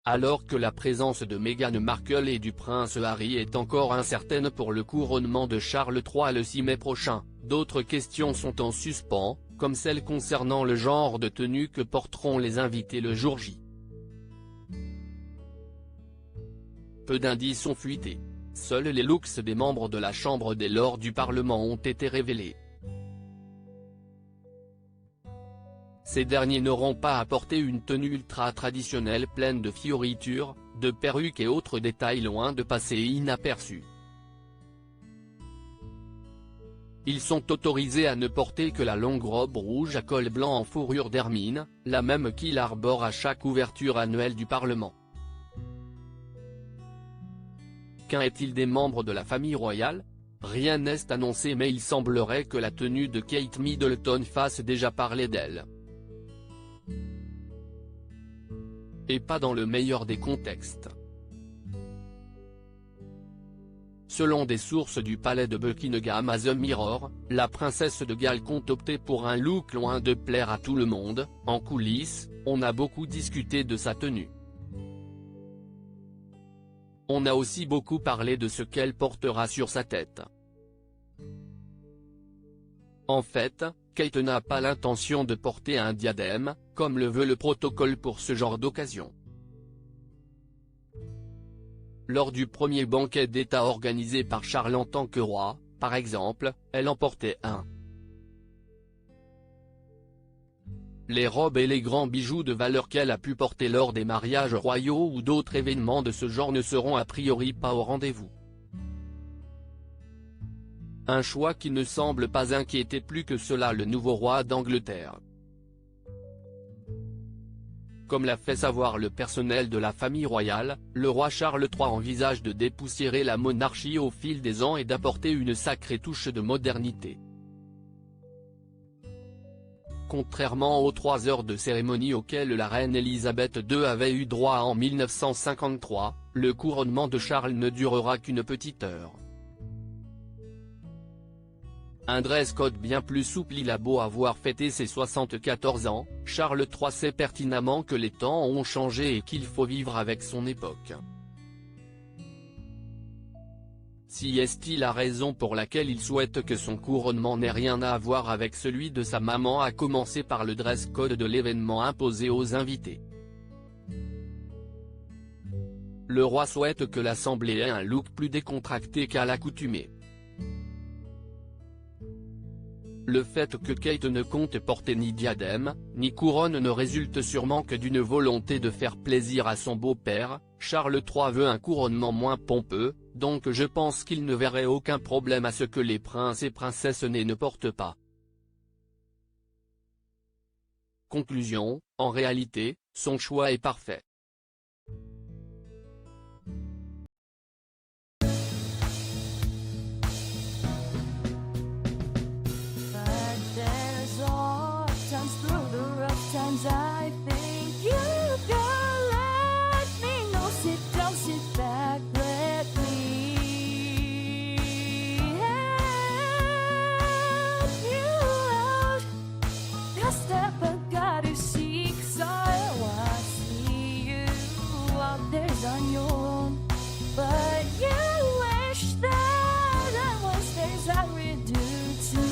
Alors que la présence de Meghan Markle et du prince Harry est encore incertaine pour le couronnement de Charles III le 6 mai prochain, d'autres questions sont en suspens, comme celle concernant le genre de tenue que porteront les invités le jour J. Peu d'indices ont fuité. Seuls les looks des membres de la Chambre des Lords du Parlement ont été révélés. Ces derniers n'auront pas apporté une tenue ultra-traditionnelle pleine de fioritures, de perruques et autres détails loin de passer inaperçus. Ils sont autorisés à ne porter que la longue robe rouge à col blanc en fourrure d'hermine, la même qu'il arbore à chaque ouverture annuelle du Parlement. Qu'en est-il des membres de la famille royale? Rien n'est annoncé, mais il semblerait que la tenue de Kate Middleton fasse déjà parler d'elle. Et pas dans le meilleur des contextes. Selon des sources du palais de Buckingham à The Mirror, la princesse de Galles compte opter pour un look loin de plaire à tout le monde. En coulisses, on a beaucoup discuté de sa tenue. On a aussi beaucoup parlé de ce qu'elle portera sur sa tête. En fait, Kate n'a pas l'intention de porter un diadème, comme le veut le protocole pour ce genre d'occasion. Lors du premier banquet d'État organisé par Charles en tant que roi, par exemple, elle en portait un. Les robes et les grands bijoux de valeur qu'elle a pu porter lors des mariages royaux ou d'autres événements de ce genre ne seront a priori pas au rendez-vous. Un choix qui ne semble pas inquiéter plus que cela le nouveau roi d'Angleterre. Comme l'a fait savoir le personnel de la famille royale, le roi Charles III envisage de dépoussiérer la monarchie au fil des ans et d'apporter une sacrée touche de modernité. Contrairement aux 3 heures de cérémonie auxquelles la reine Elisabeth II avait eu droit en 1953, le couronnement de Charles ne durera qu'une petite heure. Un dress code bien plus souple. Il a beau avoir fêté ses 74 ans, Charles III sait pertinemment que les temps ont changé et qu'il faut vivre avec son époque. Si est-il la raison pour laquelle il souhaite que son couronnement n'ait rien à voir avec celui de sa maman, à commencer par le dress code de l'événement imposé aux invités. Le roi souhaite que l'assemblée ait un look plus décontracté qu'à l'accoutumée. Le fait que Kate ne compte porter ni diadème, ni couronne ne résulte sûrement que d'une volonté de faire plaisir à son beau-père. Charles III veut un couronnement moins pompeux, donc je pense qu'il ne verrait aucun problème à ce que les princes et princesses nés ne portent pas. Conclusion, en réalité, son choix est parfait. I think you can let me know. Sit down, sit back, let me help you out. The step I gotta seek, so I see you out there's on your own. But you wish that I was theirs, I would do too.